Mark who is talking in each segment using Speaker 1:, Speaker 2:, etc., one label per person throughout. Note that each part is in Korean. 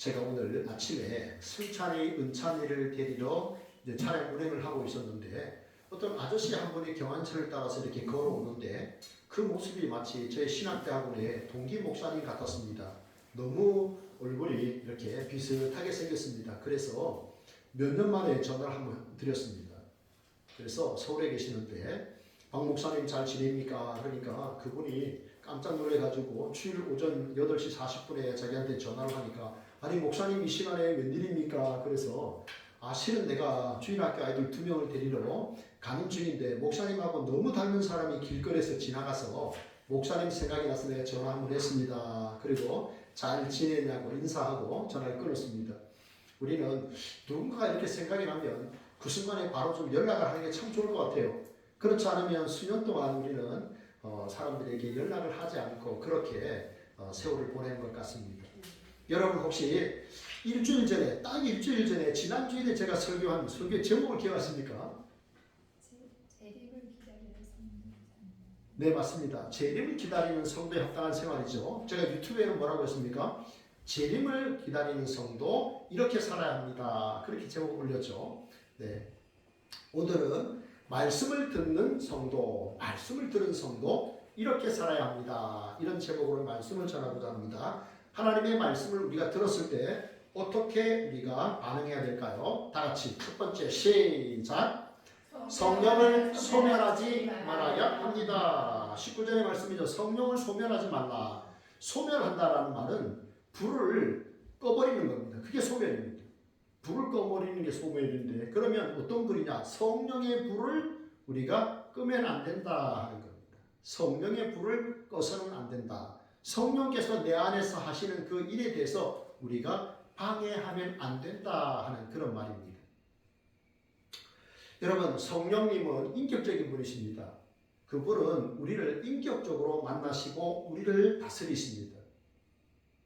Speaker 1: 제가 오늘 아침에 승찬이, 은찬이를 데리러 이제 차량 운행을 하고 있었는데 어떤 아저씨 한 분이 경안차를 따라서 이렇게 걸어오는데 그 모습이 마치 저희 신학대학원의 동기 목사님 같았습니다. 너무 얼굴이 이렇게 비슷하게 생겼습니다. 그래서 몇 년 만에 전화를 한번 드렸습니다. 그래서 서울에 계시는데 박 목사님 잘 지냅니까? 그러니까 그분이 깜짝 놀래가지고 주일 오전 8시 40분에 자기한테 전화를 하니까 아니 목사님 이 시간에 웬일입니까? 그래서 실은 내가 주일학교 아이들 2명을 데리러 가는 중인데 목사님하고 너무 닮은 사람이 길거리에서 지나가서 목사님 생각이 나서 내가 전화 한번 했습니다. 그리고 잘 지냈냐고 인사하고 전화를 끊었습니다. 우리는 누군가가 이렇게 생각이 나면 그 순간에 바로 좀 연락을 하는 게 참 좋을 것 같아요. 그렇지 않으면 수년 동안 우리는 사람들에게 연락을 하지 않고 그렇게 세월을 보내는 것 같습니다. 여러분 혹시 일주일 전에, 딱 일주일 전에 지난 주일에 제가 설교한 설교 제목을 기억하십니까?
Speaker 2: 재림을 기다리는 성도.
Speaker 1: 네, 맞습니다. 재림을 기다리는 성도에 합당한 생활이죠. 제가 유튜브에는 뭐라고 했습니까? 재림을 기다리는 성도 이렇게 살아야 합니다. 그렇게 제목 올렸죠. 네. 오늘은 말씀을 듣는 성도, 말씀을 들은 성도 이렇게 살아야 합니다. 이런 제목으로 말씀을 전하고자 합니다. 하나님의 말씀을 우리가 들었을 때 어떻게 우리가 반응해야 될까요? 다 같이 첫 번째 시작. 성령을 소멸하지 말아야 합니다. 19절의 말씀이죠. 성령을 소멸하지 말라. 소멸한다라는 말은 불을 꺼버리는 겁니다. 그게 소멸입니다. 불을 꺼버리는 게 소멸인데 그러면 어떤 불이냐? 성령의 불을 우리가 끄면 안 된다 하는 겁니다. 성령의 불을 꺼서는 안 된다. 성령께서 내 안에서 하시는 그 일에 대해서 우리가 방해하면 안 된다 하는 그런 말입니다. 여러분, 성령님은 인격적인 분이십니다. 그분은 우리를 인격적으로 만나시고 우리를 다스리십니다.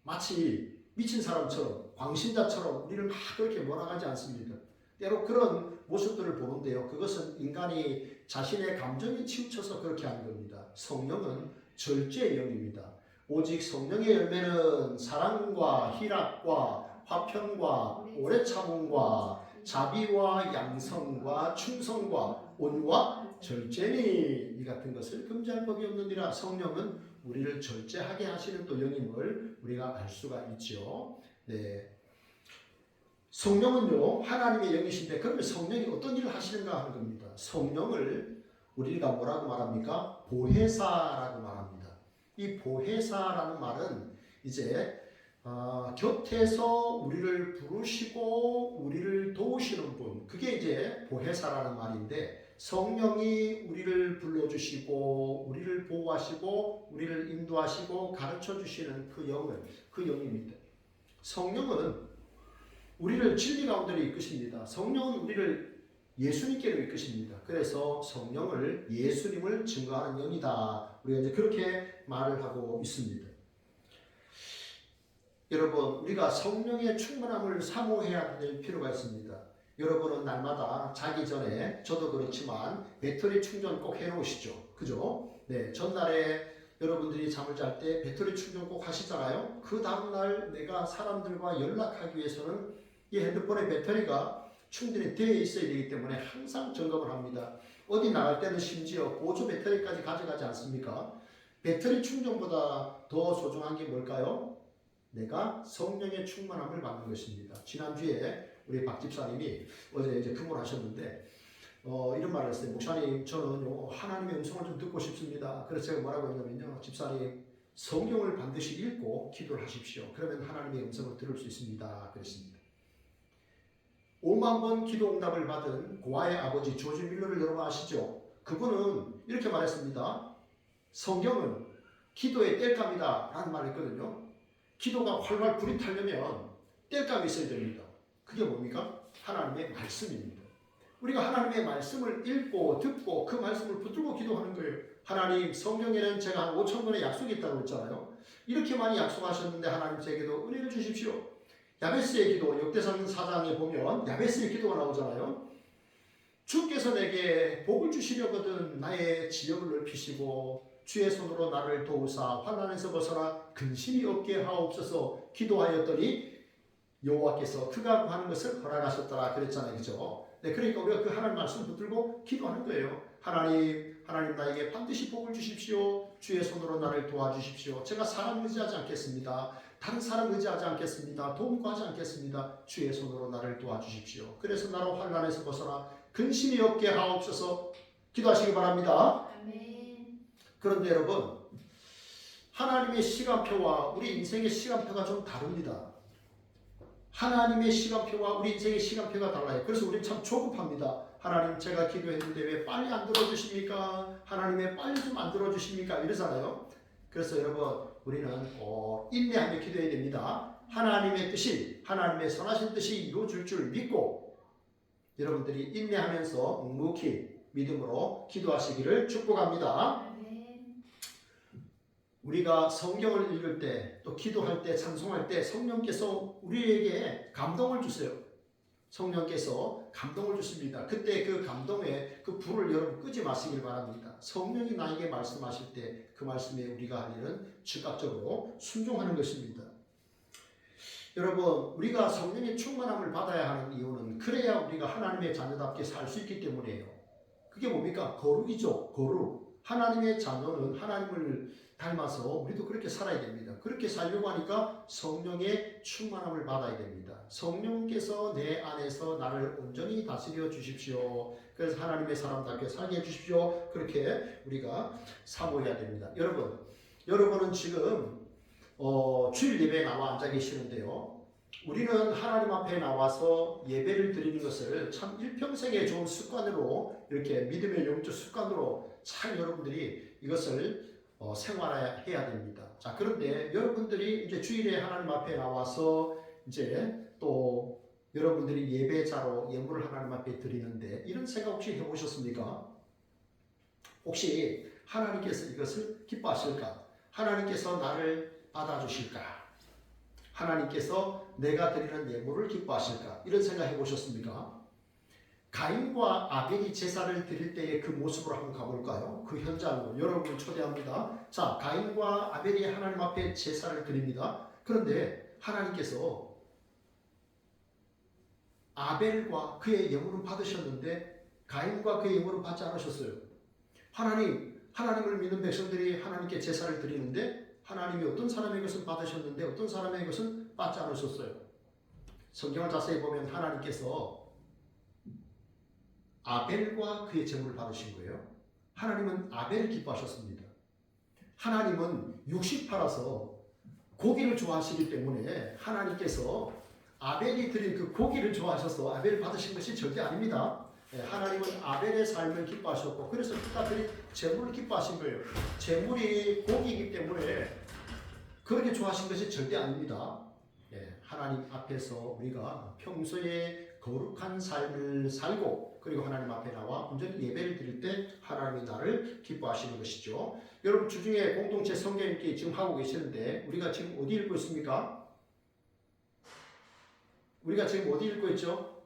Speaker 1: 마치 미친 사람처럼 광신자처럼 우리를 막 그렇게 몰아가지 않습니다. 때로 그런 모습들을 보는데요. 그것은 인간이 자신의 감정에 치우쳐서 그렇게 하는 겁니다. 성령은 절제의 영입니다. 오직 성령의 열매는 사랑과 희락과 화평과 오래 참음과 자비와 양성과 충성과 온유와 절제니 이 같은 것을 금지할 법이 없느니라. 성령은 우리를 절제하게 하시는 또 영임을 우리가 알 수가 있죠. 네. 성령은요 하나님의 영이신데 그러면 성령이 어떤 일을 하시는가 하는 겁니다. 성령을 우리가 뭐라고 말합니까? 보혜사라고 말합니다. 이 보혜사라는 말은 이제 곁에서 우리를 부르시고 우리를 도우시는 분, 그게 이제 보혜사라는 말인데 성령이 우리를 불러주시고 우리를 보호하시고 우리를 인도하시고 가르쳐주시는 그 영입니다. 성령은 우리를 진리 가운데로 이끄십니다. 성령은 우리를 예수님께로 이끄십니다. 그래서 성령을 예수님을 증거하는 영이다. 우리가 이제 그렇게 말을 하고 있습니다. 여러분, 우리가 성령의 충만함을 사모해야 될 필요가 있습니다. 여러분은 날마다 자기 전에 저도 그렇지만 배터리 충전 꼭 해놓으시죠. 그죠? 네, 전날에 여러분들이 잠을 잘 때 배터리 충전 꼭 하시잖아요. 그 다음날 내가 사람들과 연락하기 위해서는 이 핸드폰의 배터리가 충전이 되어 있어야 되기 때문에 항상 점검을 합니다. 어디 나갈 때는 심지어 보조 배터리까지 가져가지 않습니까? 배터리 충전보다 더 소중한 게 뭘까요? 내가 성령의 충만함을 받는 것입니다. 지난주에 우리 박 집사님이 어제 이제 금을 하셨는데 이런 말을 했어요. 목사님, 저는 하나님의 음성을 좀 듣고 싶습니다. 그래서 제가 뭐라고 했냐면요. 집사님, 성경을 반드시 읽고 기도를 하십시오. 그러면 하나님의 음성을 들을 수 있습니다. 그랬습니다. 5만 번 기도 응답을 받은 고아의 아버지 조지 밀러를 여러분 아시죠? 그분은 이렇게 말했습니다. 성경은 기도의 땔감이다 라는 말을 했거든요. 기도가 활활 불이 타려면 땔감이 있어야 됩니다. 그게 뭡니까? 하나님의 말씀입니다. 우리가 하나님의 말씀을 읽고 듣고 그 말씀을 붙들고 기도하는 거예요. 하나님, 성경에는 제가 한 5,000번의 약속이 있다고 했잖아요. 이렇게 많이 약속하셨는데 하나님 제게도 은혜를 주십시오. 야베스의 기도, 역대상 4장에 보면 야베스의 기도가 나오잖아요. 주께서 내게 복을 주시려거든 나의 지역을 넓히시고 주의 손으로 나를 도우사 환난에서 벗어나 근심이 없게 하옵소서 기도하였더니 여호와께서 그가 구하는 것을 허락하셨더라 그랬잖아요. 그죠? 네, 그러니까 우리가 그 하나님 말씀을 붙들고 기도하는 거예요. 하나님 나에게 반드시 복을 주십시오. 주의 손으로 나를 도와주십시오. 제가 사람 의지하지 않겠습니다. 다른 사람 의지하지 않겠습니다. 도움 구하지 않겠습니다. 주의 손으로 나를 도와주십시오. 그래서 나로 환난에서 벗어나 근심이 없게 하옵소서. 기도하시기 바랍니다.
Speaker 2: 아멘.
Speaker 1: 그런데 여러분, 하나님의 시간표와 우리 인생의 시간표가 좀 다릅니다. 하나님의 시간표와 우리 인생의 시간표가 달라요. 그래서 우리는 참 조급합니다. 하나님, 제가 기도했는데 왜 빨리 안 들어주십니까? 하나님 왜 빨리 좀 안 들어주십니까? 이러잖아요. 그래서 여러분, 우리는 꼭 인내하며 기도해야 됩니다. 하나님의 뜻이, 하나님의 선하신 뜻이 이루어질 줄 믿고 여러분들이 인내하면서 묵묵히 믿음으로 기도하시기를 축복합니다.
Speaker 2: 아멘.
Speaker 1: 우리가 성경을 읽을 때, 또 기도할 때, 찬송할 때 성령께서 우리에게 감동을 주세요. 성령께서 감동을 주십니다. 그때 그 감동에 그 불을 여러분 끄지 마시길 바랍니다. 성령이 나에게 말씀하실 때 그 말씀에 우리가 할 일은 즉각적으로 순종하는 것입니다. 여러분, 우리가 성령의 충만함을 받아야 하는 이유는 그래야 우리가 하나님의 자녀답게 살 수 있기 때문이에요. 그게 뭡니까? 거룩이죠. 거룩. 하나님의 자녀는 하나님을 닮아서 우리도 그렇게 살아야 됩니다. 그렇게 살려고 하니까 성령의 충만함을 받아야 됩니다. 성령께서 내 안에서 나를 온전히 다스려 주십시오. 그래서 하나님의 사람답게 살게 해주십시오. 그렇게 우리가 사모해야 됩니다. 여러분은 지금 주일 예배에 나와 앉아 계시는데요. 우리는 하나님 앞에 나와서 예배를 드리는 것을 참 일평생의 좋은 습관으로, 이렇게 믿음의 영적 습관으로 잘 여러분들이 이것을 생활해야 됩니다. 자, 그런데 여러분들이 이제 주일에 하나님 앞에 나와서 이제 또 여러분들이 예배자로 예물을 하나님 앞에 드리는데 이런 생각 혹시 해보셨습니까? 혹시 하나님께서 이것을 기뻐하실까? 하나님께서 나를 받아주실까? 하나님께서 내가 드리는 예물을 기뻐하실까? 이런 생각 해보셨습니까? 가인과 아벨이 제사를 드릴 때의 그 모습으로 한번 가볼까요? 그 현장으로 여러분을 초대합니다. 자, 가인과 아벨이 하나님 앞에 제사를 드립니다. 그런데 하나님께서 아벨과 그의 예물은 받으셨는데 가인과 그의 예물은 받지 않으셨어요. 하나님을 믿는 백성들이 하나님께 제사를 드리는데 하나님이 어떤 사람의 것은 받으셨는데 어떤 사람의 것은 받지 않으셨어요. 성경을 자세히 보면 하나님께서 아벨과 그의 제물을 받으신 거예요. 하나님은 아벨을 기뻐하셨습니다. 하나님은 육식 팔아서 고기를 좋아하시기 때문에 하나님께서 아벨이 드린 그 고기를 좋아하셔서 아벨을 받으신 것이 절대 아닙니다. 하나님은 아벨의 삶을 기뻐하셨고 그래서 그가 드린 제물을 기뻐하신 거예요. 제물이 고기이기 때문에 그렇게 좋아하신 것이 절대 아닙니다. 하나님 앞에서 우리가 평소에 거룩한 삶을 살고 그리고 하나님 앞에 나와 온전히 예배를 드릴 때 하나님이 나를 기뻐하시는 것이죠. 여러분 주중에 공동체 성경 읽기 지금 하고 계시는데 우리가 지금 어디 읽고 있습니까? 우리가 지금 어디 읽고 있죠?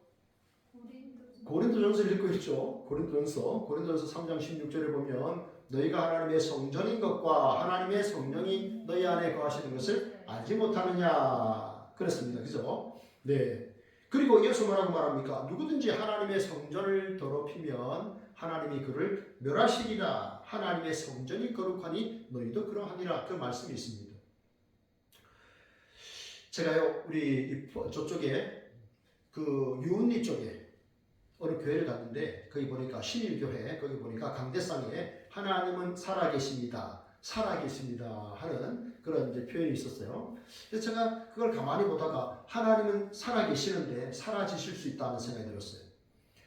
Speaker 1: 고린도전서 읽고 있죠. 고린도전서 3장 16절에 보면 너희가 하나님의 성전인 것과 하나님의 성령이 너희 안에 거하시는 것을 알지 못하느냐 그랬습니다. 그죠? 네. 그리고 이어서 뭐라고 말합니까? 누구든지 하나님의 성전을 더럽히면 하나님이 그를 멸하시리라. 하나님의 성전이 거룩하니 너희도 그러하니라. 그 말씀이 있습니다. 제가요 우리 저쪽에 그 유은리 쪽에 어느 교회를 갔는데 거기 보니까 신일교회 거기 보니까 강대상에 하나님은 살아계십니다. 살아계십니다 하는 그런 이제 표현이 있었어요. 그래서 제가 그걸 가만히 보다가 하나님은 살아계시는데 사라지실 수 있다는 생각이 들었어요.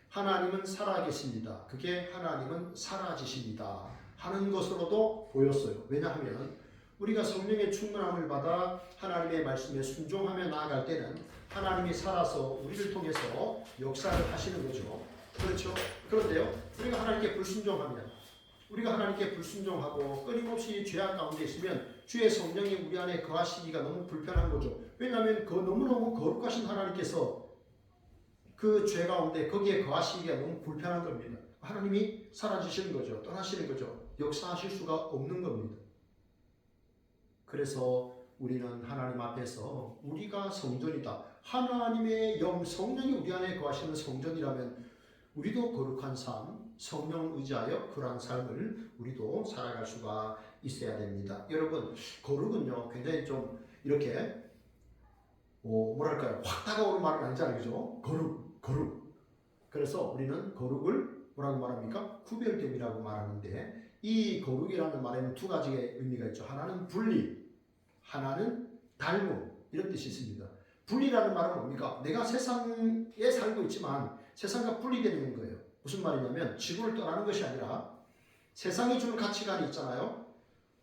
Speaker 1: 하나님은 살아계십니다. 그게 하나님은 사라지십니다 하는 것으로도 보였어요. 왜냐하면 우리가 성령의 충만함을 받아 하나님의 말씀에 순종하며 나아갈 때는 하나님이 살아서 우리를 통해서 역사를 하시는 거죠. 그렇죠? 그런데요, 우리가 하나님께 불순종하면, 우리가 하나님께 불순종하고 끊임없이 죄악 가운데 있으면 주의 성령이 우리 안에 거하시기가 너무 불편한 거죠. 왜냐하면 그 너무너무 거룩하신 하나님께서 그 죄 가운데 거기에 거하시기가 너무 불편한 겁니다. 하나님이 사라지시는 거죠. 떠나시는 거죠. 역사하실 수가 없는 겁니다. 그래서 우리는 하나님 앞에서 우리가 성전이다. 하나님의 영 성령이 우리 안에 거하시는 성전이라면 우리도 거룩한 삶, 성령을 의지하여 그러한 삶을 우리도 살아갈 수가 있어야 됩니다. 여러분, 거룩은요 굉장히 좀 이렇게 뭐랄까요, 확 다가오는 말은 아니잖아요, 그죠? 거룩. 그래서 우리는 거룩을 뭐라고 말합니까? 구별됨이라고 말하는데, 이 거룩이라는 말에는 두 가지의 의미가 있죠. 하나는 분리, 하나는 닮음, 이런 뜻이 있습니다. 분리라는 말은 뭡니까? 내가 세상에 살고 있지만 세상과 분리되는 거예요. 무슨 말이냐면 지구를 떠나는 것이 아니라 세상이 주는 가치관이 있잖아요.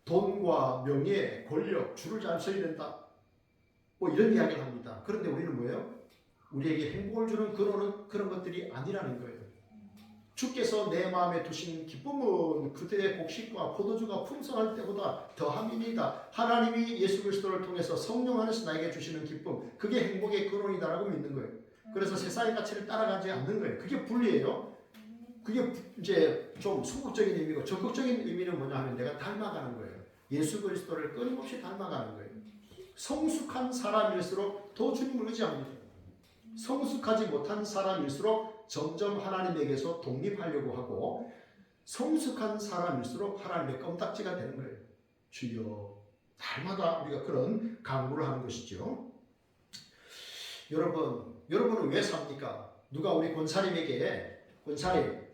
Speaker 1: 돈과 명예, 권력, 줄을 잘 서야 된다. 뭐 이런 이야기를 합니다. 그런데 우리는 뭐예요? 우리에게 행복을 주는 그런 것들이 아니라는 거예요. 주께서 내 마음에 두신 기쁨은 그대의 곡식과 포도주가 풍성할 때보다 더함이니이다. 하나님이 예수 그리스도를 통해서 성령 안에서 나에게 주시는 기쁨, 그게 행복의 근원이다라고 믿는 거예요. 그래서 세상의 가치를 따라가지 않는 거예요. 그게 분리예요. 그게 이제 좀 소극적인 의미고, 적극적인 의미는 뭐냐 하면 내가 닮아가는 거예요. 예수 그리스도를 끊임없이 닮아가는 거예요. 성숙한 사람일수록 더 주님을 의지합니다. 성숙하지 못한 사람일수록 점점 하나님에게서 독립하려고 하고, 성숙한 사람일수록 하나님의 껌딱지가 되는 거예요. 주여, 날마다 우리가 그런 강구를 하는 것이죠. 여러분은 왜 삽니까? 누가 우리 권사님에게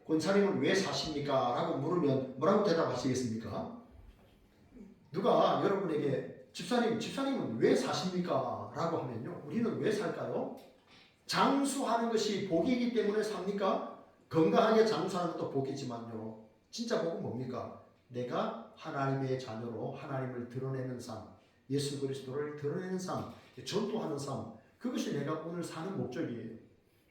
Speaker 1: 권사님은 왜 사십니까? 라고 물으면 뭐라고 대답하시겠습니까? 누가 여러분에게 집사님은 왜 사십니까? 라고 하면요, 우리는 왜 살까요? 장수하는 것이 복이기 때문에 삽니까? 건강하게 장수하는 것도 복이지만요, 진짜 복은 뭡니까? 내가 하나님의 자녀로 하나님을 드러내는 삶, 예수 그리스도를 드러내는 삶, 전도하는 삶, 그것이 내가 오늘 사는 목적이에요.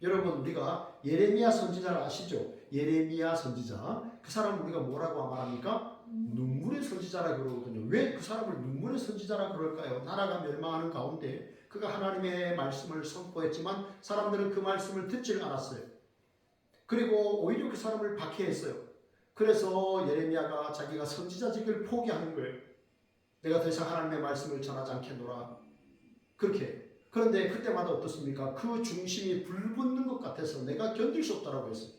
Speaker 1: 여러분, 우리가 예레미야 선지자를 아시죠? 예레미야 선지자, 그 사람 우리가 뭐라고 말합니까? 눈물의 선지자라 그러거든요. 왜 그 사람을 눈물의 선지자라 그럴까요? 나라가 멸망하는 가운데 그가 하나님의 말씀을 선포했지만 사람들은 그 말씀을 듣질 않았어요. 그리고 오히려 그 사람을 박해했어요. 그래서 예레미야가 자기가 선지자직을 포기하는 거예요. 내가 더 이상 하나님의 말씀을 전하지 않겠노라. 그렇게. 그런데 그때마다 어떻습니까? 그 중심이 불붙는 것 같아서 내가 견딜 수 없다라고 했어요.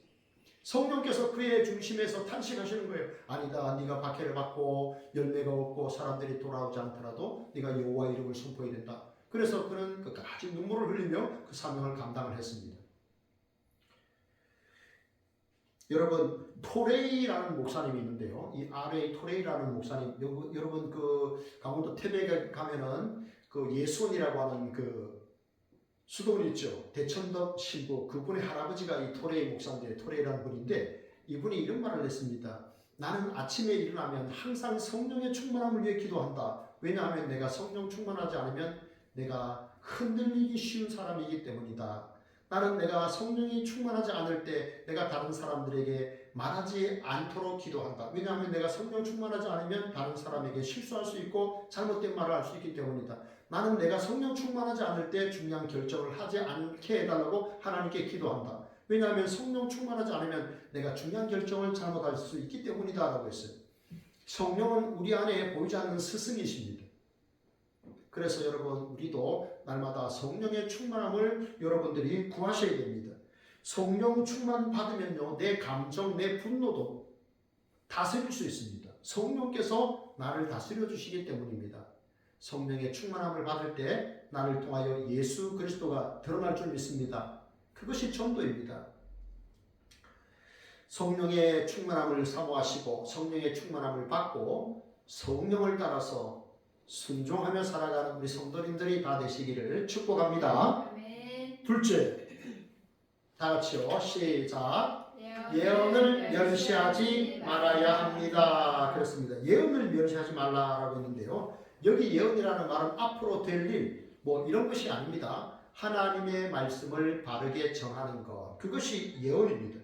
Speaker 1: 성령께서 그의 중심에서 탄식하시는 거예요. 아니다, 네가 박해를 받고 열매가 없고 사람들이 돌아오지 않더라도 네가 여호와 이름을 선포해야 된다. 그래서 그는 끝까지 눈물을 흘리며 그 사명을 감당을 했습니다. 여러분, 토레이라는 목사님이 있는데요. 이 R.A. 토레이라는 목사님, 여러분 그 강원도 태백에 가면은 그 예손이라고 하는 그 수도원 있죠. 대천덕 신부, 그분의 할아버지가 이 토레이 목사인데, 토레이라는 분인데, 이분이 이런 말을 했습니다. 나는 아침에 일어나면 항상 성령의 충만함을 위해 기도한다. 왜냐하면 내가 성령 충만하지 않으면 내가 흔들리기 쉬운 사람이기 때문이다. 나는 내가 성령이 충만하지 않을 때 내가 다른 사람들에게 말하지 않도록 기도한다. 왜냐하면 내가 성령 충만하지 않으면 다른 사람에게 실수할 수 있고 잘못된 말을 할 수 있기 때문이다. 나는 내가 성령 충만하지 않을 때 중요한 결정을 하지 않게 해달라고 하나님께 기도한다. 왜냐하면 성령 충만하지 않으면 내가 중요한 결정을 잘못할 수 있기 때문이다 라고 했어요. 성령은 우리 안에 보이지 않는 스승이십니다. 그래서 여러분, 우리도 날마다 성령의 충만함을 여러분들이 구하셔야 됩니다. 성령 충만 받으면요, 내 감정, 내 분노도 다스릴 수 있습니다. 성령께서 나를 다스려 주시기 때문입니다. 성령의 충만함을 받을 때 나를 통하여 예수 그리스도가 드러날 줄 믿습니다. 그것이 전도입니다. 성령의 충만함을 사모하시고 성령의 충만함을 받고 성령을 따라서 순종하며 살아가는 우리 성도님들이 다 되시기를 축복합니다.
Speaker 2: 아멘.
Speaker 1: 둘째, 다 같이요. 시작. 예언을 멸시하지 말아야 합니다. 그렇습니다. 예언을 멸시하지 말라라고 했는데요. 여기 예언이라는 말은 앞으로 될 일, 뭐 이런 것이 아닙니다. 하나님의 말씀을 바르게 전하는 것, 그것이 예언입니다.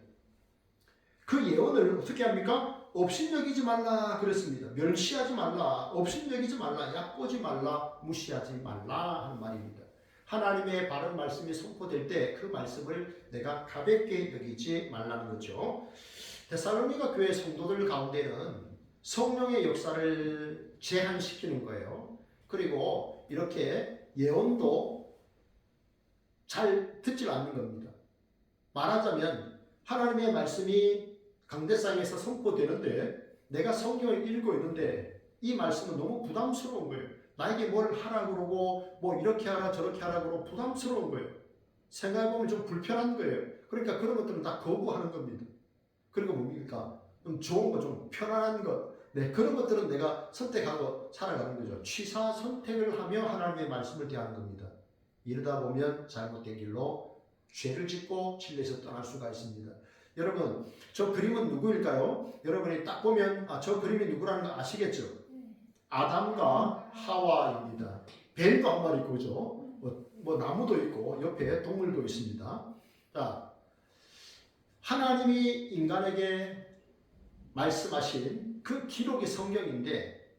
Speaker 1: 그 예언을 어떻게 합니까? 업신여기지 말라 그랬습니다. 멸시하지 말라, 업신여기지 말라, 얕보지 말라, 무시하지 말라 하는 말입니다. 하나님의 바른 말씀이 선포될 때 그 말씀을 내가 가볍게 여기지 말라는 거죠. 데살로니가 교회 성도들 가운데는 성령의 역사를 제한시키는 거예요. 그리고 이렇게 예언도 잘 듣질 않는 겁니다. 말하자면 하나님의 말씀이 강대상에서 선포되는데 내가 성경을 읽고 있는데 이 말씀은 너무 부담스러운 거예요. 나에게 뭘 하라 그러고 뭐 이렇게 하라 저렇게 하라 그러고 부담스러운 거예요. 생각해보면 좀 불편한 거예요. 그러니까 그런 것들은 다 거부하는 겁니다. 그리고 뭡니까? 좀 좋은 거, 좀 편안한 것. 네, 그런 것들은 내가 선택하고 살아가는 거죠. 취사 선택을 하며 하나님의 말씀을 대하는 겁니다. 이러다 보면 잘못된 길로 죄를 짓고 진리에서 떠날 수가 있습니다. 여러분, 저 그림은 누구일까요? 여러분이 딱 보면 저 그림이 누구라는 거 아시겠죠? 아담과 하와입니다. 뱀도 한 마리 있고, 그죠? 뭐 나무도 있고 옆에 동물도 있습니다. 자, 하나님이 인간에게 말씀하신 그 기록이 성경인데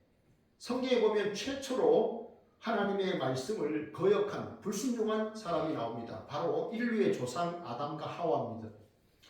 Speaker 1: 성경에 보면 최초로 하나님의 말씀을 거역한 불순종한 사람이 나옵니다. 바로 인류의 조상 아담과 하와입니다.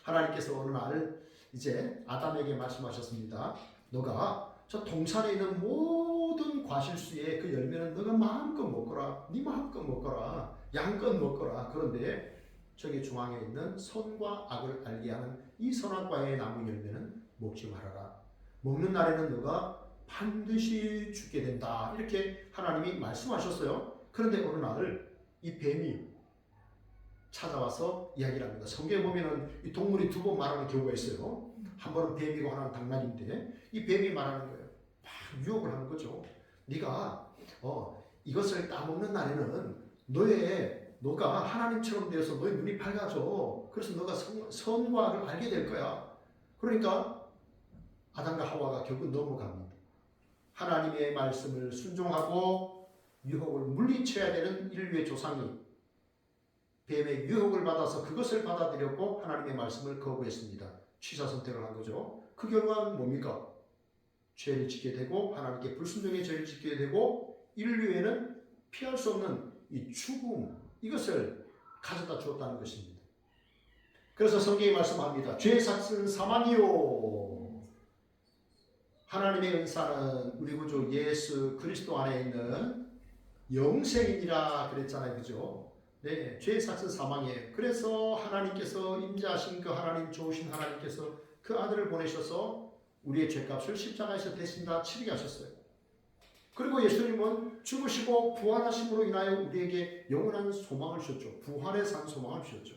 Speaker 1: 하나님께서 어느 날 이제 아담에게 말씀하셨습니다. 너가 저 동산에 있는 모든 과실수의 그 열매는 너가 마음껏 먹거라. 네 마음껏 먹거라. 양껏 먹거라. 그런데 저기 중앙에 있는 선과 악을 알게 하는 이 선악과의 나무 열매는 먹지 말아라. 먹는 날에는 너가 반드시 죽게 된다. 이렇게 하나님이 말씀하셨어요. 그런데 어느 날 이 뱀이 찾아와서 이야기를 합니다. 성경에 보면은 이 동물이 두 번 말하는 경우가 있어요. 한 번은 뱀이고 하나는 당나귀인데 이 뱀이 말하는 거예요. 막 유혹을 하는 거죠. 네가 이것을 따먹는 날에는 너가 하나님처럼 되어서 너의 눈이 밝아져. 그래서 너가 선과 악을 알게 될 거야. 그러니까 아담과 하와가 결국 넘어갑니다. 하나님의 말씀을 순종하고 유혹을 물리쳐야 되는 인류의 조상이 뱀의 유혹을 받아서 그것을 받아들였고 하나님의 말씀을 거부했습니다. 취사 선택을 한 거죠. 그 결과는 뭡니까? 죄를 짓게 되고 하나님께 불순종의 죄를 짓게 되고 인류에는 피할 수 없는 이 죽음, 이것을 가져다 주었다는 것입니다. 그래서 성경이 말씀합니다. 죄의 삭은 사망이요. 하나님의 은사는 우리 구주 예수 그리스도 안에 있는 영생이니라 그랬잖아요. 그죠? 네, 죄의 삭은 사망이에요. 그래서 하나님께서 임재하신 그 하나님 좋으신 하나님께서 그 아들을 보내셔서 우리의 죄값을 십자가에서 대신 다 치르게 하셨어요. 그리고 예수님은 죽으시고 부활하심으로 인하여 우리에게 영원한 소망을 주셨죠. 부활에 산 소망을 주셨죠.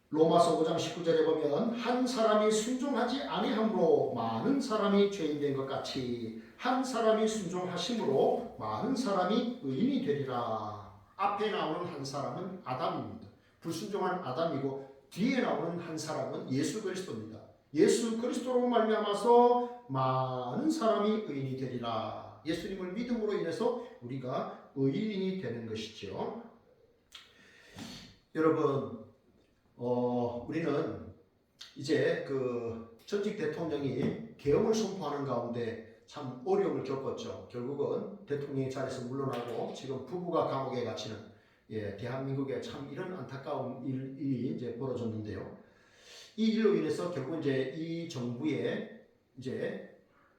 Speaker 1: 로마서 5장 19절에 보면 한 사람이 순종하지 아니함으로 많은 사람이 죄인 된 것 같이 한 사람이 순종하심으로 많은 사람이 의인이 되리라. 앞에 나오는 한 사람은 아담입니다. 불순종한 아담이고 뒤에 나오는 한 사람은 예수 그리스도입니다. 예수 그리스도로 말미암아서 많은 사람이 의인이 되리라. 예수님을 믿음으로 인해서 우리가 의인이 되는 것이죠. 여러분, 우리는 이제 그 전직 대통령이 계엄을 선포하는 가운데 참 어려움을 겪었죠. 결국은 대통령의 자리에서 물러나고 지금 부부가 감옥에 갇히는 대한민국에 참 이런 안타까운 일이 이제 벌어졌는데요. 이 일로 인해서 결국 이제 이 정부의 이제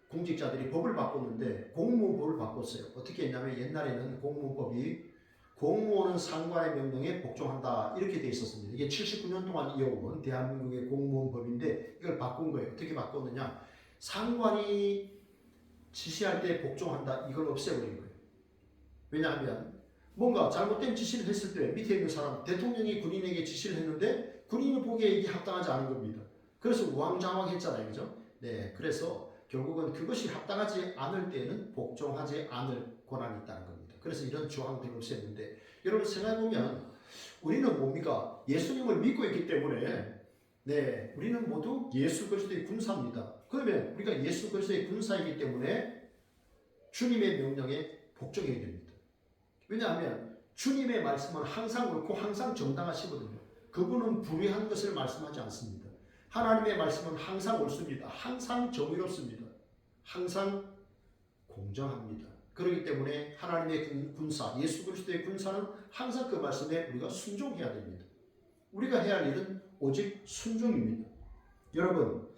Speaker 1: 공직자들이 법을 바꿨는데 공무원법을 바꿨어요. 어떻게 했냐면 옛날에는 공무원법이 공무원은 상관의 명령에 복종한다 이렇게 돼 있었습니다. 이게 79년 동안 이어온 대한민국의 공무원법인데 이걸 바꾼 거예요. 어떻게 바꿨느냐? 상관이 지시할 때 복종한다 이걸 없애버린 거예요. 왜냐하면 뭔가 잘못된 지시를 했을 때 밑에 있는 사람, 대통령이 군인에게 지시를 했는데 군인이 보기에 이게 합당하지 않은 겁니다. 그래서 우왕좌왕했잖아요, 그죠? 네, 그래서 결국은 그것이 합당하지 않을 때에는 복종하지 않을 권한이 있다는 겁니다. 그래서 이런 조항들을 없앴는데 여러분 생각해보면 우리는 뭡니까? 예수님을 믿고 있기 때문에 네, 우리는 모두 예수 그리스도의 군사입니다. 그러면 우리가 예수 그리스도의 군사이기 때문에 주님의 명령에 복종해야 됩니다. 왜냐하면 주님의 말씀은 항상 옳고 항상 정당하시거든요. 그분은 불의한 것을 말씀하지 않습니다. 하나님의 말씀은 항상 옳습니다. 항상 정의롭습니다. 항상 공정합니다. 그렇기 때문에 하나님의 군사, 예수 그리스도의 군사는 항상 그 말씀에 우리가 순종해야 됩니다. 우리가 해야 할 일은 오직 순종입니다. 여러분,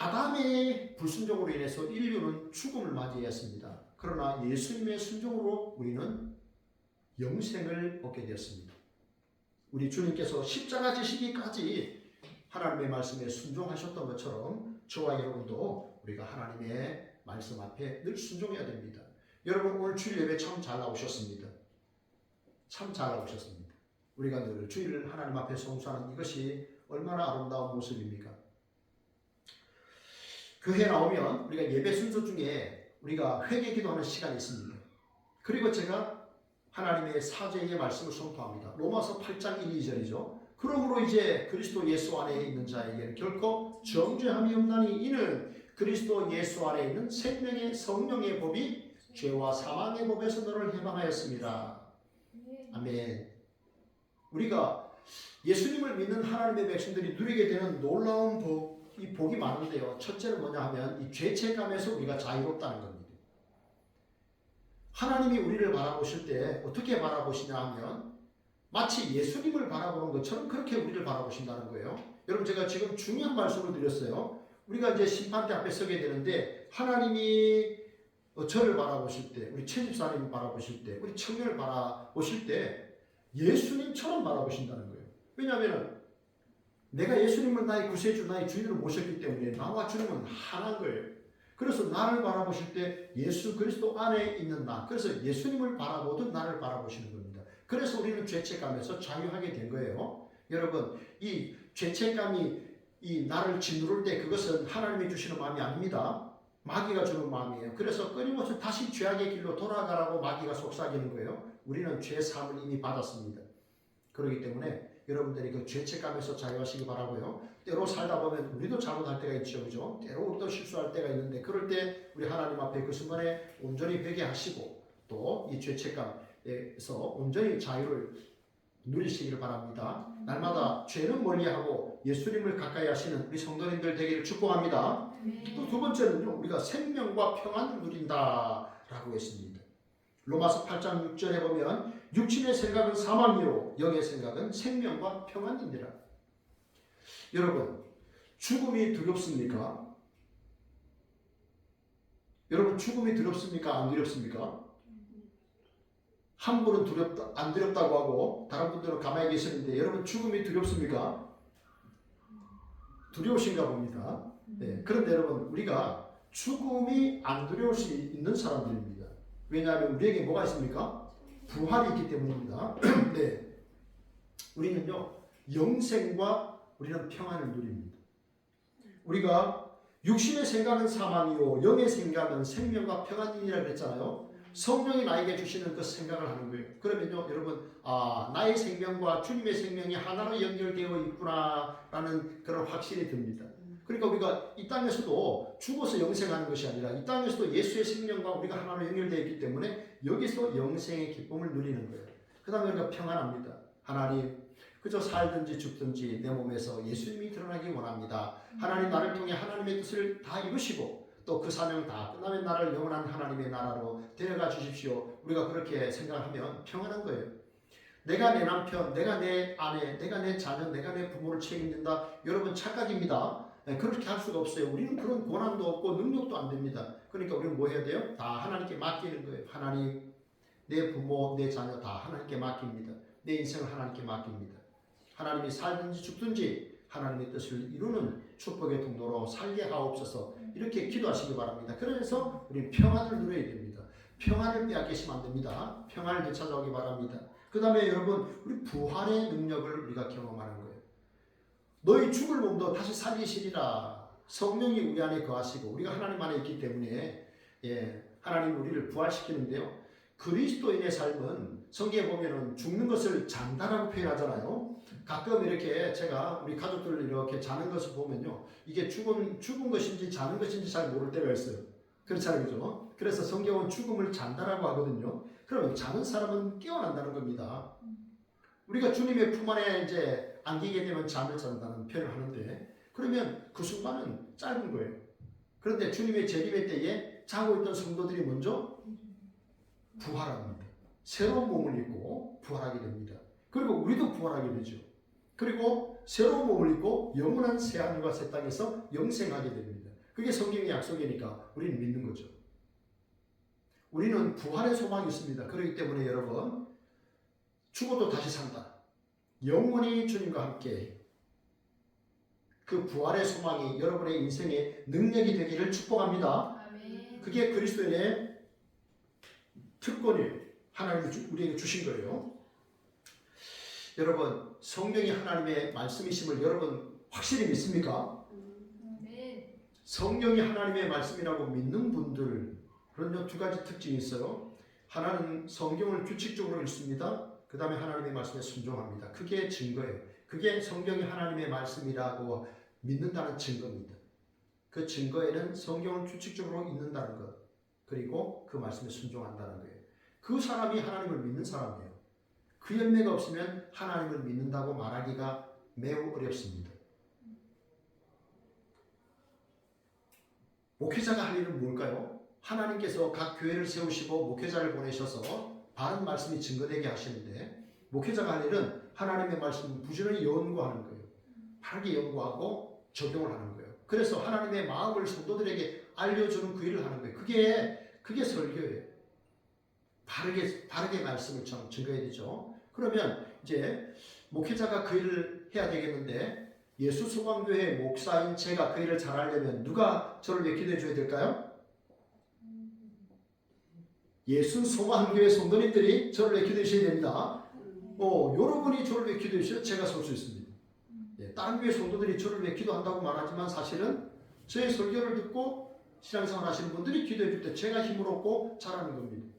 Speaker 1: 아담의 불순종으로 인해서 인류는 죽음을 맞이했습니다. 그러나 예수님의 순종으로 우리는 영생을 얻게 되었습니다. 우리 주님께서 십자가 지시기까지 하나님의 말씀에 순종하셨던 것처럼 저와 여러분도 우리가 하나님의 말씀 앞에 늘 순종해야 됩니다. 여러분 오늘 주일 예배 참 잘 나오셨습니다. 참 잘 나오셨습니다. 우리가 늘 주일을 하나님 앞에 송수하는 이것이 얼마나 아름다운 모습입니까? 교회에 나오면 우리가 예배 순서 중에 우리가 회개 기도하는 시간이 있습니다. 그리고 제가 하나님의 사죄의 말씀을 선포합니다. 로마서 8장 1, 2절이죠. 그러므로 이제 그리스도 예수 안에 있는 자에게는 결코 정죄함이 없나니 이는 그리스도 예수 안에 있는 생명의 성령의 법이 죄와 사망의 법에서 너를 해방하였습니다. 아멘. 우리가 예수님을 믿는 하나님의 백성들이 누리게 되는 놀라운 이 복이 많은데요. 첫째는 뭐냐 하면 이 죄책감에서 우리가 자유롭다는 겁니다. 하나님이 우리를 바라보실 때 어떻게 바라보시냐 하면 마치 예수님을 바라보는 것처럼 그렇게 우리를 바라보신다는 거예요. 여러분 제가 지금 중요한 말씀을 드렸어요. 우리가 이제 심판대 앞에 서게 되는데 하나님이 저를 바라보실 때, 우리 최 집사님을 바라보실 때, 우리 청년을 바라보실 때 예수님처럼 바라보신다는 거예요. 왜냐하면 내가 예수님을 나의 구세주, 나의 주인으로 모셨기 때문에 나와 주님은 하나인 거예요. 그래서 나를 바라보실 때 예수 그리스도 안에 있는 나, 그래서 예수님을 바라보듯 나를 바라보시는 겁니다. 그래서 우리는 죄책감에서 자유하게 된 거예요. 여러분, 이 죄책감이 이 나를 짓누를 때 그것은 하나님이 주시는 마음이 아닙니다. 마귀가 주는 마음이에요. 그래서 끊임없이 다시 죄악의 길로 돌아가라고 마귀가 속삭이는 거예요. 우리는 죄 사함을 이미 받았습니다. 그렇기 때문에 여러분들이 그 죄책감에서 자유하시기 바라고요. 때로 살다 보면 우리도 잘못할 때가 있죠, 그죠? 때로 우리도 실수할 때가 있는데 그럴 때 우리 하나님 앞에 그 순간에 온전히 회개하시고 또 이 죄책감에서 온전히 자유를 누리시기를 바랍니다. 날마다 죄는 멀리하고 예수님을 가까이 하시는 우리 성도님들 되기를 축복합니다. 또 두 번째는요, 우리가 생명과 평안을 누린다라고 했습니다. 로마서 8장 6절에 보면 육신의 생각은 사망이요 영의 생각은 생명과 평안이니라. 여러분, 죽음이 두렵습니까? 여러분, 죽음이 두렵습니까? 안 두렵습니까? 한 분은 안 두렵다고 하고 다른 분들은 가만히 계시는데 여러분 죽음이 두렵습니까? 두려우신가 봅니다. 네, 그런데 여러분 우리가 죽음이 안 두려울 수 있는 사람들입니다. 왜냐하면 우리에게 뭐가 있습니까? 부활이 있기 때문입니다. 네, 우리는요 영생과 우리는 평안을 누립니다. 우리가 육신의 생각은 사망이요 영의 생각은 생명과 평안이라 그랬잖아요. 성령이 나에게 주시는 그 생각을 하는 거예요. 그러면요 여러분 나의 생명과 주님의 생명이 하나로 연결되어 있구나라는 그런 확신이 듭니다. 그러니까 우리가 이 땅에서도 죽어서 영생하는 것이 아니라 이 땅에서도 예수의 생명과 우리가 하나로 연결되어 있기 때문에 여기서 영생의 기쁨을 누리는 거예요. 그 다음에 우리가 평안합니다. 하나님 그저 살든지 죽든지 내 몸에서 예수님이 드러나기 원합니다. 하나님 나를 통해 하나님의 뜻을 다 이루시고 또 그 사명 다 끝나면 나를 영원한 하나님의 나라로 데려가 주십시오. 우리가 그렇게 생각하면 평안한 거예요. 내가 내 남편, 내가 내 아내, 내가 내 자녀, 내가 내 부모를 책임진다. 여러분 착각입니다. 그렇게 할 수가 없어요. 우리는 그런 권한도 없고 능력도 안 됩니다. 그러니까 우리는 뭐 해야 돼요? 다 하나님께 맡기는 거예요. 하나님, 내 부모, 내 자녀 다 하나님께 맡깁니다. 내 인생을 하나님께 맡깁니다. 하나님이 살든지 죽든지 하나님의 뜻을 이루는 축복의 통로로 살게 하옵소서. 이렇게 기도하시기 바랍니다. 그래서 우리 평안을 누려야 됩니다. 평안을 빼앗기시면 안 됩니다. 평안을 되찾아오기 바랍니다. 그 다음에 여러분 우리 부활의 능력을 우리가 경험하는 거예요. 너희 죽을 몸도 다시 살리시리라. 성령이 우리 안에 거하시고 우리가 하나님 안에 있기 때문에 하나님 우리를 부활시키는데요. 그리스도인의 삶은 성경에 보면은 죽는 것을 잔다라고 표현하잖아요. 가끔 이렇게 제가 우리 가족들 이렇게 자는 것을 보면요. 이게 죽은 것인지 자는 것인지 잘 모를 때가 있어요. 그렇잖아요. 그죠? 그래서 성경은 죽음을 잔다라고 하거든요. 그러면 자는 사람은 깨어난다는 겁니다. 우리가 주님의 품 안에 이제 안기게 되면 잠을 잔다는 표현을 하는데 그러면 그 순간은 짧은 거예요. 그런데 주님의 재림의 때에 자고 있던 성도들이 먼저 부활합니다. 새로운 몸을 입고 부활하게 됩니다. 그리고 우리도 부활하게 되죠. 그리고 새로운 몸을 입고 영원한 새하늘과 새 땅에서 영생하게 됩니다. 그게 성경의 약속이니까 우리는 믿는 거죠. 우리는 부활의 소망이 있습니다. 그렇기 때문에 여러분, 죽어도 다시 산다. 영원히 주님과 함께 그 부활의 소망이 여러분의 인생의 능력이 되기를 축복합니다.
Speaker 2: 아멘.
Speaker 1: 그게 그리스도인의 특권이에요. 하나님이 우리에게 주신 거예요. 여러분, 성경이 하나님의 말씀이심을 여러분 확실히 믿습니까?
Speaker 2: 아멘.
Speaker 1: 성경이 하나님의 말씀이라고 믿는 분들, 그런 두 가지 특징이 있어요. 하나는 성경을 규칙적으로 읽습니다. 그 다음에 하나님의 말씀에 순종합니다. 그게 증거예요. 그게 성경이 하나님의 말씀이라고 믿는다는 증거입니다. 그 증거에는 성경을 규칙적으로 읽는다는 것, 그리고 그 말씀에 순종한다는 거예요. 그 사람이 하나님을 믿는 사람이에요. 그 열매가 없으면 하나님을 믿는다고 말하기가 매우 어렵습니다. 목회자가 할 일은 뭘까요? 하나님께서 각 교회를 세우시고 목회자를 보내셔서 바른 말씀이 증거되게 하시는데, 목회자가 할 일은 하나님의 말씀을 부지런히 연구하는 거예요. 바르게 연구하고 적용을 하는 거예요. 그래서 하나님의 마음을 성도들에게 알려주는 그 일을 하는 거예요. 그게 설교예요. 바르게 말씀을 증거해야 되죠. 그러면 이제 목회자가 그 일을 해야 되겠는데, 예수 소망교회 목사인 제가 그 일을 잘하려면 누가 저를 위해 기도해 줘야 될까요? 예수 소망교회 성도님들이 저를 위해 기도해 주셔야 됩니다. 여러분이 저를 위해 기도해 주셔야 제가 설 수 있습니다. 다른 교회 성도들이 저를 위해 기도한다고 말하지만 사실은 저의 설교를 듣고 신앙생활 하시는 분들이 기도해 줄 때 제가 힘을 얻고 잘하는 겁니다.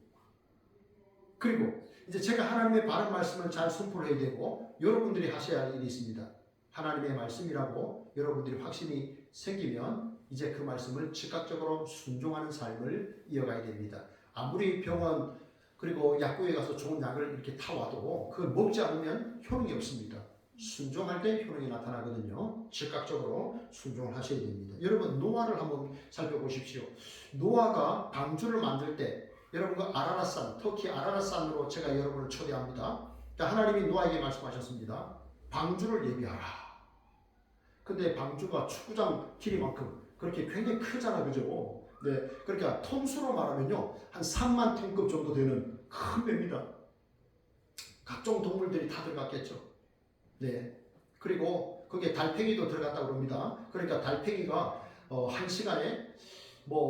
Speaker 1: 그리고 이제 제가 하나님의 바른 말씀을 잘 선포해야 되고, 여러분들이 하셔야 할 일이 있습니다. 하나님의 말씀이라고 여러분들이 확신이 생기면 이제 그 말씀을 즉각적으로 순종하는 삶을 이어가야 됩니다. 아무리 병원 그리고 약국에 가서 좋은 약을 이렇게 타와도 그걸 먹지 않으면 효능이 없습니다. 순종할 때 효능이 나타나거든요. 즉각적으로 순종을 하셔야 됩니다. 여러분, 노아를 한번 살펴보십시오. 노아가 방주를 만들 때, 여러분 그 아라랏산, 터키 아라랏산으로 제가 여러분을 초대합니다. 하나님이 노아에게 말씀하셨습니다. 방주를 예비하라. 근데 방주가 축구장 길이만큼 그렇게 굉장히 크잖아, 그죠? 네, 그러니까 톤수로 말하면요, 한 3만 톤급 정도 되는 큰 배입니다. 각종 동물들이 다 들어갔겠죠. 네, 그리고 거기에 달팽이도 들어갔다고 합니다. 그러니까 달팽이가 한 시간에 뭐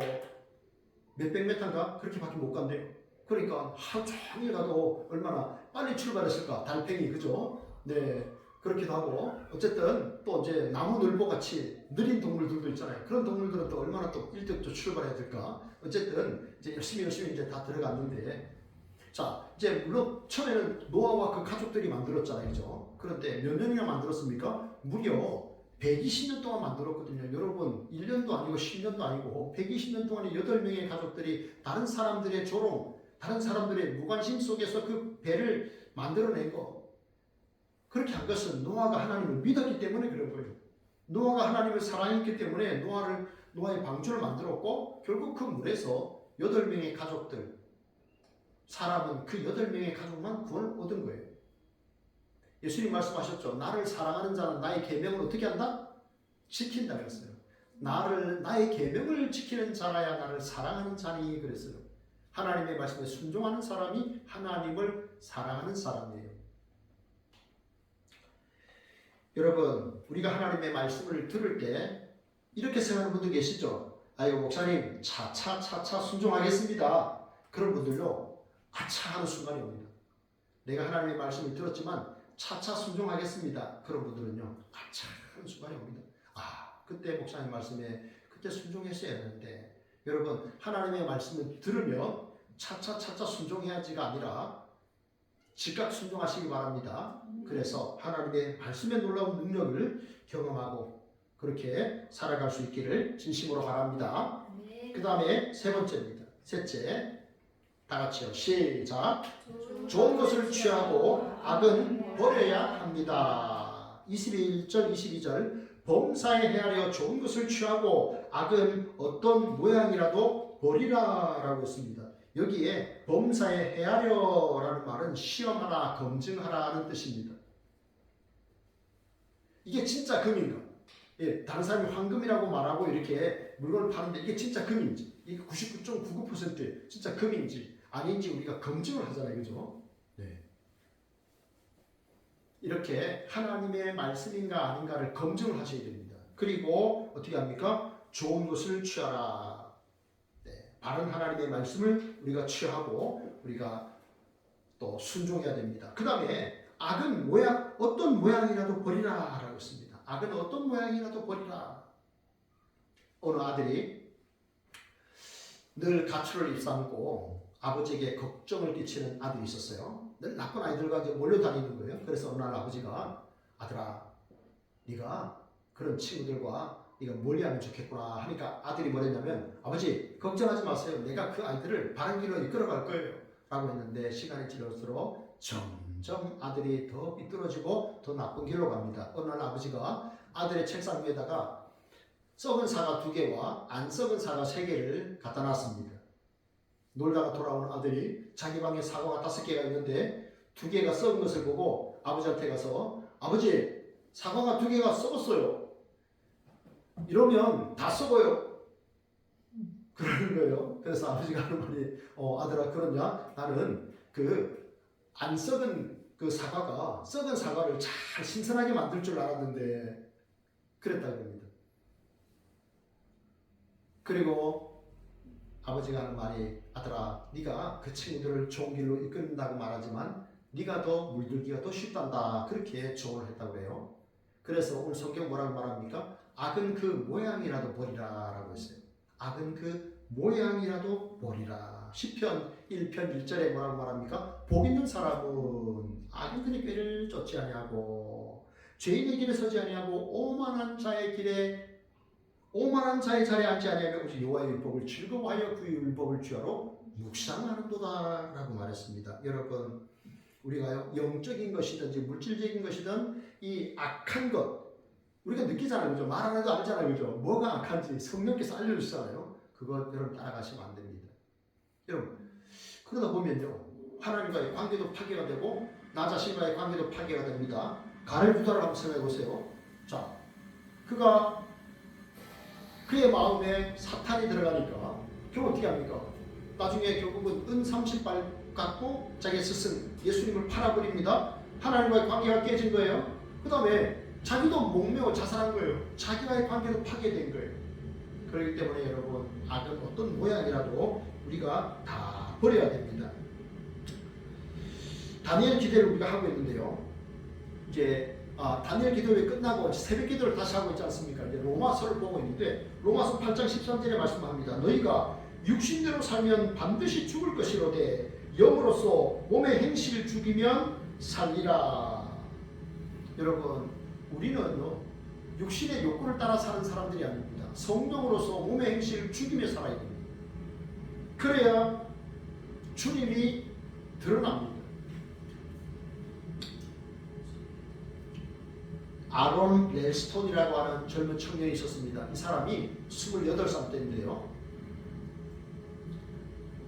Speaker 1: 몇백 메타인가 그렇게밖에 못 간대요. 그러니까 하루 종일 가도 얼마나 빨리 출발했을까, 달팽이, 그죠? 네, 그렇기도 하고, 어쨌든 또 이제 나무늘보 같이 느린 동물들도 있잖아요. 그런 동물들은 또 얼마나 또 일찍 또 출발해야 될까. 어쨌든 이제 열심히 이제 다 들어갔는데, 자, 이제 물론 처음에는 노아와 그 가족들이 만들었잖아요, 그죠? 그런데 몇 년이나 만들었습니까? 무려 120년 동안 만들었거든요. 여러분, 1년도 아니고 10년도 아니고 120년 동안에 8명의 가족들이 다른 사람들의 조롱, 다른 사람들의 무관심 속에서 그 배를 만들어낸 거. 그렇게 한 것은 노아가 하나님을 믿었기 때문에 그런 거예요. 노아가 하나님을 사랑했기 때문에 노아의 방주를 만들었고, 결국 그 물에서 8명의 가족들, 사람은 그 8명의 가족만 구원을 얻은 거예요. 예수님 말씀하셨죠. 나를 사랑하는 자는 나의 계명을 어떻게 한다? 지킨다 그랬어요. 나의 계명을 지키는 자라야 나를 사랑하는 자니 그랬어요. 하나님의 말씀에 순종하는 사람이 하나님을 사랑하는 사람이에요. 여러분, 우리가 하나님의 말씀을 들을 때 이렇게 생각하는 분들 계시죠? 아이고, 목사님, 차차 순종하겠습니다. 그런 분들로 아차 하는 순간이 옵니다. 내가 하나님의 말씀을 들었지만 차차 순종하겠습니다. 그런 분들은요, 아차 하는 순간이 옵니다. 그때 목사님 말씀에 그때 순종했어야 했는데, 여러분, 하나님의 말씀을 들으면 차차 순종해야지가 아니라 즉각 순종하시기 바랍니다. 그래서 하나님의 말씀의 놀라운 능력을 경험하고 그렇게 살아갈 수 있기를 진심으로 바랍니다. 그 다음에 세 번째입니다. 셋째, 다 같이요. 시작. 좋은 것을 취하고 악은 버려야 합니다. 21절 22절 범사에 헤아려 좋은 것을 취하고 악은 어떤 모양이라도 버리라 라고 했습니다. 여기에 범사에 헤아려라는 말은 시험하라, 검증하라 하는 뜻입니다. 이게 진짜 금인가? 다른 사람이 황금이라고 말하고 이렇게 물건을 파는데 이게 진짜 금인지, 이게 99.99% 진짜 금인지 아닌지 우리가 검증을 하잖아요, 그죠? 네. 이렇게 하나님의 말씀인가 아닌가를 검증을 하셔야 됩니다. 그리고 어떻게 합니까? 좋은 것을 취하라. 네. 바른 하나님의 말씀을 우리가 취하고 우리가 또 순종해야 됩니다. 그 다음에 악은 어떤 모양이라도 버리라 라고 했습니다. 악은 어떤 모양이라도 버리라. 어느 아들이 늘 가출을 일삼고 아버지에게 걱정을 끼치는 아들이 있었어요. 늘 나쁜 아이들과 이제 몰려다니는 거예요. 그래서 어느 날 아버지가 아들아, 네가 그런 친구들과 네가 멀리하면 좋겠구나 하니까 아들이 뭐랬냐면 아버지 걱정하지 마세요. 내가 그 아이들을 바른 길로 이끌어갈 거예요. 라고 했는데 시간이 지날수록 점점 아들이 더 삐뚤어지고 더 나쁜 길로 갑니다. 어느 날 아버지가 아들의 책상 위에다가 썩은 사과 2개와 안 썩은 사과 3개를 갖다 놨습니다. 놀다가 돌아온 아들이 자기 방에 사과가 5개가 있는데 2개가 썩은 것을 보고 아버지한테 가서 아버지 사과가 2개가 썩었어요. 이러면 다 썩어요. 그러는 거예요. 그래서 아버지가 하는 말이 아들아 그러냐? 나는 그 안 썩은 그 사과가 썩은 사과를 잘 신선하게 만들 줄 알았는데 그랬다고 합니다. 그리고 아버지가 하는 말이 아들아 네가 그 친구들을 좋은 길로 이끈다고 말하지만 네가 더 물들기가 더 쉽단다. 그렇게 조언을 했다고 해요. 그래서 오늘 성경 뭐라고 말합니까? 악은 그 모양이라도 버리라 라고 했어요. 악은 그 모양이라도 버리라. 시편 1편 1절에 뭐라고 말합니까? 복 있는 사람은 악인들의 꾀를 쫓지 아니하고 죄인의 길에 서지 아니하고 오만한 자의 자리에 앉지 아니하며 오직 여호와의 율법을 즐거워하여 그 율법을 주야로 묵상하는도다 라고 말했습니다. 여러분 우리가 영적인 것이든지 물질적인 것이든 이 악한 것 우리가 느끼잖아요. 그죠? 말 안 해도 알잖아요. 그죠? 뭐가 악한지 성령께서 알려주시잖아요. 그거 여러분 따라가시면 안 됩니다. 여러분 그러다 보면요. 하나님과의 관계도 파괴가 되고 나 자신과의 관계도 파괴가 됩니다. 가를 유다를 한번 생각해 보세요. 자, 그의 마음에 사탄이 들어가니까 결국 어떻게 합니까? 나중에 결국은 은 30발 갖고 자기 스승 예수님을 팔아버립니다. 하나님과의 관계가 깨진 거예요. 그 다음에 자기도 목매어 자살한 거예요. 자기와의 관계도 파괴된 거예요. 그렇기 때문에 여러분 악은 어떤 모양이라도 우리가 다 버려야 됩니다. 다니엘 기도를 우리가 하고 있는데요. 이제 다니엘 기도회 끝나고 새벽 기도를 다시 하고 있지 않습니까? 이제 로마서를 보고 있는데 로마서 8장 13절에 말씀합니다. 너희가 육신대로 살면 반드시 죽을 것이로되 영으로서 몸의 행실을 죽이면 살리라. 여러분 우리는 육신의 욕구를 따라 사는 사람들이 아닙니다. 성령으로서 몸의 행실을 죽이며 살아야 됩니다. 그래야 주님이 드러납니다. 아론 렐스톤이라고 하는 젊은 청년이 있었습니다. 이 사람이 28살 때인데요.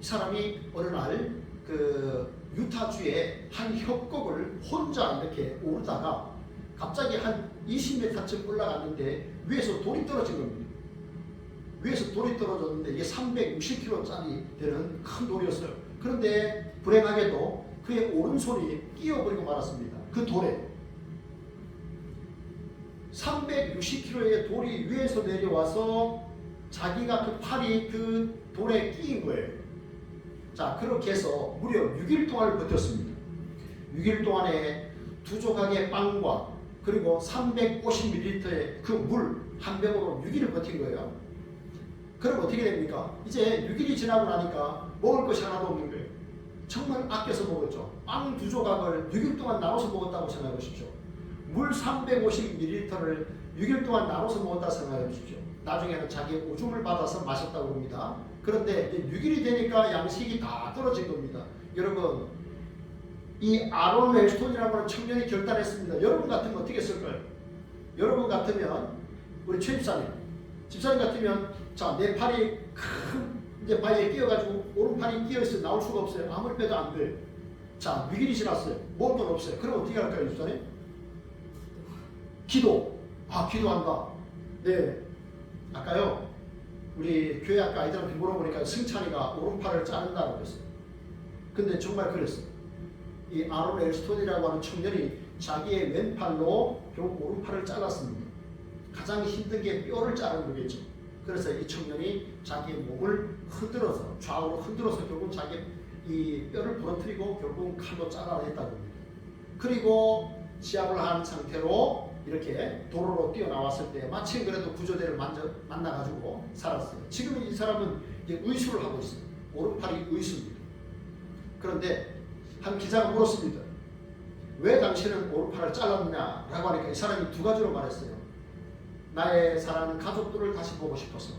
Speaker 1: 이 사람이 어느 날 그 유타주의 한 협곡을 혼자 이렇게 오르다가 갑자기 한 20m쯤 올라갔는데 위에서 돌이 떨어진 겁니다. 위에서 돌이 떨어졌는데 이게 360kg짜리 되는 큰 돌이었어요. 그런데 불행하게도 그의 오른손이 끼어버리고 말았습니다. 그 돌에 360kg의 돌이 위에서 내려와서 자기가 그 팔이 그 돌에 끼인 거예요. 자, 그렇게 해서 무려 6일 동안을 버텼습니다. 6일 동안에 2조각의 빵과 그리고 350ml의 그 물 한 병으로 6일을 버틴 거예요. 그럼 어떻게 됩니까? 이제 6일이 지나고 나니까 먹을 것이 하나도 없는 거예요. 정말 아껴서 먹었죠. 빵 2조각을 6일 동안 나눠서 먹었다고 생각해 보십시오. 물 350ml를 6일 동안 나눠서 먹었다고 생각해 보십시오. 나중에는 자기 오줌을 받아서 마셨다고 합니다. 그런데 6일이 되니까 양식이 다 떨어진 겁니다. 여러분 이 아론 웰스톤이라고 하는 청년이 결단했습니다. 여러분 같으면 어떻게 했을까요? 여러분 같으면 우리 최 집사님 같으면 자, 내 팔이 큰 이제 바위에 끼어가지고 오른팔이 끼어있어요. 나올 수가 없어요. 아무리 빼도 안 돼. 자, 6일이 지났어요. 먹을 건 없어요. 그럼 어떻게 할까요, 집사님? 기도. 기도한다. 네. 아까요 우리 교회 학교 아이들한테 물어보니까 승찬이가 오른팔을 자른다고 그랬어요. 근데 정말 그랬어요. 이 아론 엘스톤이라고 하는 청년이 자기의 왼팔로 결국 오른팔을 잘랐습니다. 가장 힘든 게 뼈를 자르는 거겠죠. 그래서 이 청년이 자기의 몸을 흔들어서 좌우로 흔들어서 결국 자기 이 뼈를 부러뜨리고 결국 칼로 잘라냈다고 합니다. 그리고 시합을 한 상태로 이렇게 도로로 뛰어나왔을 때 마침 그래도 구조대를 만나가지고 살았어요. 지금 이 사람은 이제 의수를 하고 있어요. 오른팔이 의수입니다. 그런데 한 기자가 물었습니다. 왜 당신은 오른팔을 잘랐느냐라고 하니까 이 사람이 두 가지로 말했어요. 나의 사랑하는 가족들을 다시 보고 싶어서,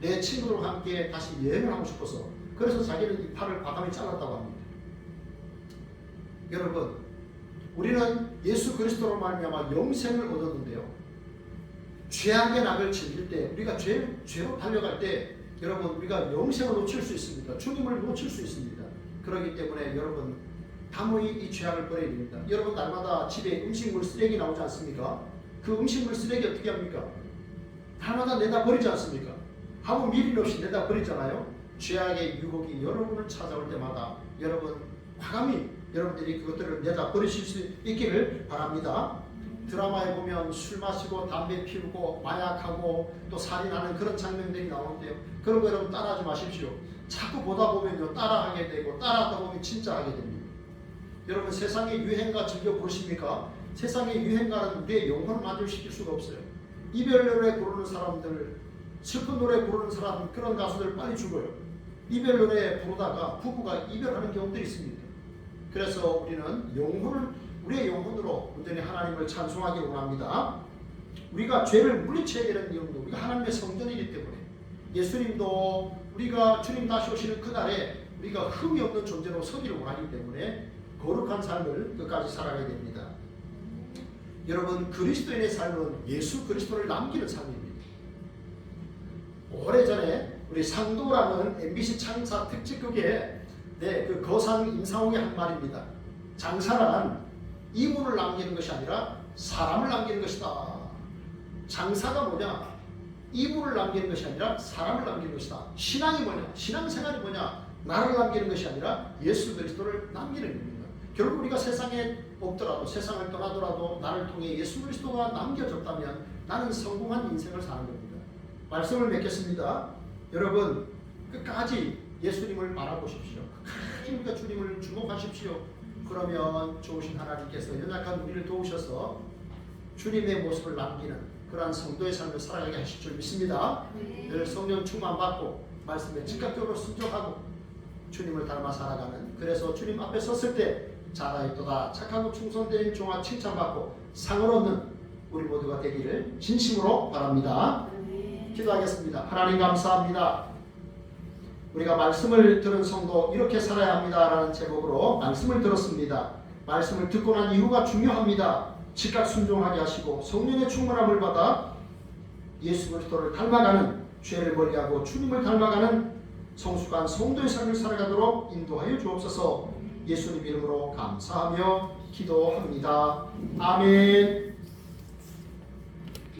Speaker 1: 내 친구들과 함께 다시 여행을 하고 싶어서, 그래서 자기는 이 팔을 과감히 잘랐다고 합니다. 여러분, 우리는 예수 그리스도로 말미암아 영생을 얻었는데요. 죄악의 낙을 즐길 때, 우리가 죄로 달려갈 때, 여러분 우리가 영생을 놓칠 수 있습니다. 주님을 놓칠 수 있습니다. 그렇기 때문에 여러분 담의 이 죄악을 버려야 됩니다. 여러분 날마다 집에 음식물 쓰레기 나오지 않습니까? 그 음식물 쓰레기 어떻게 합니까? 날마다 내다 버리지 않습니까? 아무 미련 없이 내다 버리잖아요. 죄악의 유혹이 여러분을 찾아올 때마다 여러분 과감히 여러분들이 그것들을 내다 버리실 수 있기를 바랍니다. 드라마에 보면 술 마시고 담배 피우고 마약하고 또 살인하는 그런 장면들이 나오는데요. 그런 거 여러분 따라하지 마십시오. 자꾸 보다 보면요 따라하게 되고 따라하다 보면 진짜 하게 됩니다. 여러분 세상의 유행가 즐겨 부르십니까? 세상의 유행가는 우리의 영혼을 만족시킬 수가 없어요. 이별 노래 부르는 사람들, 슬픈 노래 부르는 사람, 그런 가수들 빨리 죽어요. 이별 노래 부르다가 부부가 이별하는 경우들이 있습니다. 그래서 우리는 우리의 영혼으로 온전히 하나님을 찬송하기 원합니다. 우리가 죄를 물리쳐야 되는 이유도 우리가 하나님의 성전이기 때문에 예수님도 우리가 주님 다시 오시는 그날에 우리가 흠이 없는 존재로 서기를 원하기 때문에 거룩한 삶을 끝까지 살아가야 됩니다. 여러분 그리스도인의 삶은 예수 그리스도를 남기는 삶입니다. 오래전에 우리 상도라는 MBC 창사 특집극에 그 거상 임상홍이 한 말입니다. 장사란 이물을 남기는 것이 아니라 사람을 남기는 것이다. 장사가 뭐냐? 이물을 남기는 것이 아니라 사람을 남기는 것이다. 신앙이 뭐냐? 신앙생활이 뭐냐? 나를 남기는 것이 아니라 예수 그리스도를 남기는 겁니다. 결국 우리가 세상에 없더라도 세상을 떠나더라도 나를 통해 예수 그리스도가 남겨졌다면 나는 성공한 인생을 사는 겁니다. 말씀을 맺겠습니다. 여러분 끝까지 예수님을 바라보십시오. 끝까지 우리가 주님을 주목하십시오. 그러면 좋으신 하나님께서 연약한 우리를 도우셔서 주님의 모습을 남기는 그러한 성도의 삶을 살아가게 하실 줄 믿습니다. 늘 성령 충만받고 말씀에 즉각적으로 순종하고 주님을 닮아 살아가는, 그래서 주님 앞에 섰을 때 잘하였도다 착하고 충성된 종아 칭찬받고 상을 얻는 우리 모두가 되기를 진심으로 바랍니다. 기도하겠습니다. 하나님 감사합니다. 우리가 말씀을 들은 성도 이렇게 살아야 합니다라는 제목으로 말씀을 들었습니다. 말씀을 듣고 난 이유가 중요합니다. 즉각 순종하게 하시고 성령의 충만함을 받아 예수 그리스도를 닮아가는, 죄를 멀리하고 주님을 닮아가는 성숙한 성도의 삶을 살아가도록 인도하여 주옵소서. 예수님 이름으로 감사하며 기도합니다. 아멘.